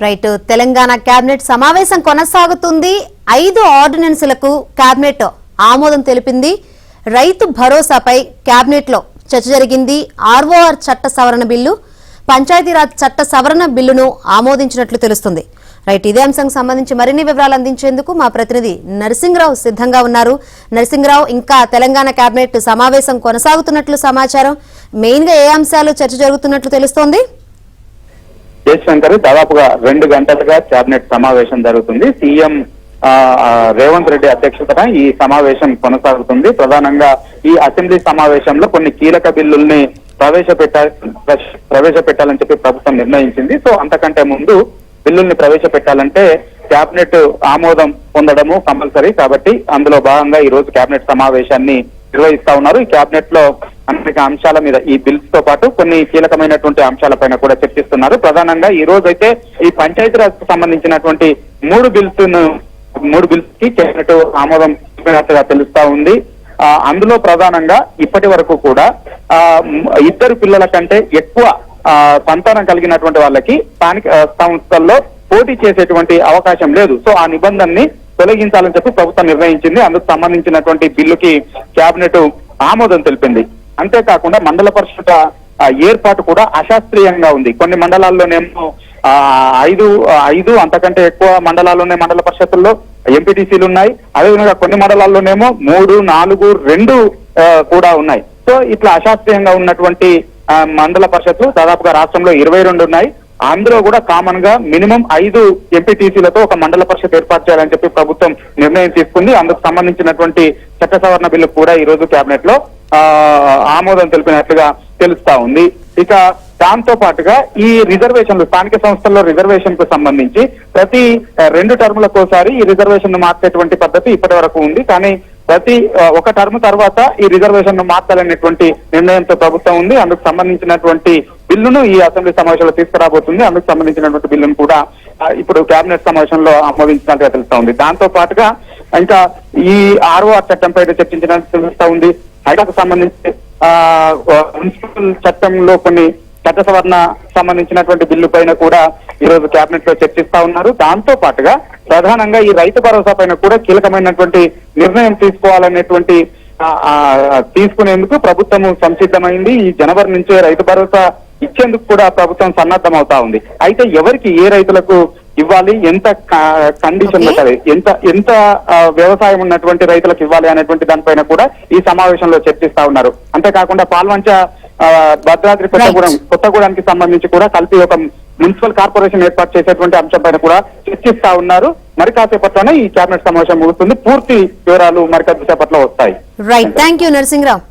Right. Telangana cabinet సమావేశం కొనసాగుతుంది. 5 ఆర్డినెన్స్లకు cabinet ఆమోదం తెలిపింది. రైతు భరోసాపై కేబినెట్ లో చర్చ జరిగింది. ఆర్ఓఆర్ చట్ట సవరణ బిల్లు, పంచాయతీరాజ్ చట్ట సవరణ బిల్లును ఆమోదించినట్లు తెలుస్తుంది. రైట్. ఇదే అంశానికి సంబంధించి మరిన్ని వివరాలు అందించేందుకు మా ప్రతినిధి నరసింగరావు సిద్ధంగా ఉన్నారు. నరసింగరావు, ఇంకా తెలంగాణ కేబినెట్ సమావేశం కొనసాగుతున్నట్లు సమాచారం. మెయిన్ గా ఏ అంశాలు చర్చ జరుగుతున్నట్లు తెలుస్తోంది? జయశంకర్, దాదాపుగా 2 గంటలుగా కేబినెట్ సమావేశం జరుగుతుంది. సీఎం రేవంత్ రెడ్డి అధ్యక్షతన ఈ సమావేశం కొనసాగుతుంది. ప్రధానంగా ఈ అసెంబ్లీ సమావేశంలో కొన్ని కీలక బిల్లుల్ని ప్రవేశపెట్టాలని చెప్పి ప్రభుత్వం నిర్ణయించింది. సో అంతకంటే ముందు బిల్లుల్ని ప్రవేశపెట్టాలంటే కేబినెట్ ఆమోదం పొందడము కంపల్సరీ. కాబట్టి అందులో భాగంగా ఈ రోజు కేబినెట్ సమావేశాన్ని నిర్వహిస్తా ఉన్నారు. ఈ కేబినెట్ లో అనేక అంశాల మీద, ఈ బిల్స్ తో పాటు కొన్ని కీలకమైనటువంటి అంశాలపైన కూడా చర్చిస్తున్నారు. ప్రధానంగా ఈ రోజు అయితే ఈ పంచాయతీరాజ్ కు సంబంధించినటువంటి 3 బిల్స్ కి కేబినెట్ ఆమోదం ఇచ్చినట్టుగా తెలుస్తా ఉంది. అందులో ప్రధానంగా ఇప్పటి వరకు కూడా 2 పిల్లల కంటే ఎక్కువ సంతానం కలిగినటువంటి వాళ్ళకి స్థానిక సంస్థల్లో పోటీ చేసేటువంటి అవకాశం లేదు. సో ఆ నిబంధనని తొలగించాలని చెప్పి ప్రభుత్వం నిర్ణయించింది. అందుకు సంబంధించినటువంటి బిల్లుకి కేబినెట్ ఆమోదం తెలిపింది. అంతేకాకుండా మండల పరిషత్ ఏర్పాటు కూడా అశాస్త్రీయంగా ఉంది. కొన్ని మండలాల్లోనేమో 5 అంతకంటే ఎక్కువ మండలాల్లోనే మండల పరిషత్తుల్లో ఎంపీటీసీలు ఉన్నాయి. అదేవిధంగా కొన్ని మండలాల్లోనేమో 3, 4, 2 కూడా ఉన్నాయి. సో ఇట్లా అశాస్త్రీయంగా ఉన్నటువంటి మండల పరిషత్లు దాదాపుగా రాష్ట్రంలో 22 ఉన్నాయి. అందులో కూడా కామన్ గా మినిమం 5 ఎంపీటీసీలతో ఒక మండల పరిషత్ ఏర్పాటు చేయాలని చెప్పి ప్రభుత్వం నిర్ణయం తీసుకుంది. అందుకు సంబంధించినటువంటి చట్ట సవరణ బిల్లు కూడా ఈ రోజు కేబినెట్ లో ఆమోదం తెలిపినట్లుగా తెలుస్తా ఉంది. ఇక దాంతో పాటుగా ఈ రిజర్వేషన్లు, స్థానిక సంస్థల్లో రిజర్వేషన్ కు సంబంధించి ప్రతి 2 టర్ములకోసారి ఈ రిజర్వేషన్ ను మార్చేటువంటి పద్ధతి ఇప్పటి వరకు ఉంది. కానీ ప్రతి 1 టర్మ్ తర్వాత ఈ రిజర్వేషన్ ను మార్చాలనేటువంటి నిర్ణయంతో ప్రభుత్వం ఉంది. అందుకు సంబంధించినటువంటి బిల్లును ఈ అసెంబ్లీ సమావేశంలో తీసుకురాబోతుంది. అందుకు సంబంధించినటువంటి బిల్లును కూడా ఇప్పుడు కేబినెట్ సమావేశంలో ఆమోదించినట్టుగా తెలుస్తా ఉంది. దాంతో పాటుగా ఇంకా ఈ ఆర్ఓఆర్ చట్టంపై చర్చించినట్టు తెలుస్తా ఉంది. హైకోర్టుకు సంబంధించి మున్సిపల్ చట్టంలో కొన్ని చట్ట సవరణ సంబంధించినటువంటి బిల్లు పైన కూడా ఈ రోజు కేబినెట్ లో చర్చిస్తా ఉన్నారు. దాంతో పాటుగా ప్రధానంగా ఈ రైతు భరోసా పైన కూడా కీలకమైనటువంటి నిర్ణయం తీసుకోవాలనేటువంటి తీసుకునేందుకు ప్రభుత్వం సంసిద్ధమైంది. ఈ జనవరి నుంచే రైతు భరోసా ఇచ్చేందుకు కూడా ప్రభుత్వం సన్నద్ధం అవుతా ఉంది. అయితే ఎవరికి, ఏ రైతులకు ఇవ్వాలి, ఎంత కండిషన్ ఎంత వ్యవసాయం ఉన్నటువంటి రైతులకు ఇవ్వాలి అనేటువంటి దానిపైన కూడా ఈ సమావేశంలో చర్చిస్తా ఉన్నారు. అంతేకాకుండా పాల్వంచ, భద్రాద్రి కొత్తగూడానికి సంబంధించి కూడా కలిపి ఒక మున్సిపల్ కార్పొరేషన్ ఏర్పాటు చేసేటువంటి అంశం పైన కూడా చర్చిస్తా ఉన్నారు. మరి కాసేపట్లోనే ఈ కేబినెట్ సమావేశం ముగుస్తుంది. పూర్తి వివరాలు మరి కాసేపట్లో వస్తాయి. రైట్. Thank you Narasingarao.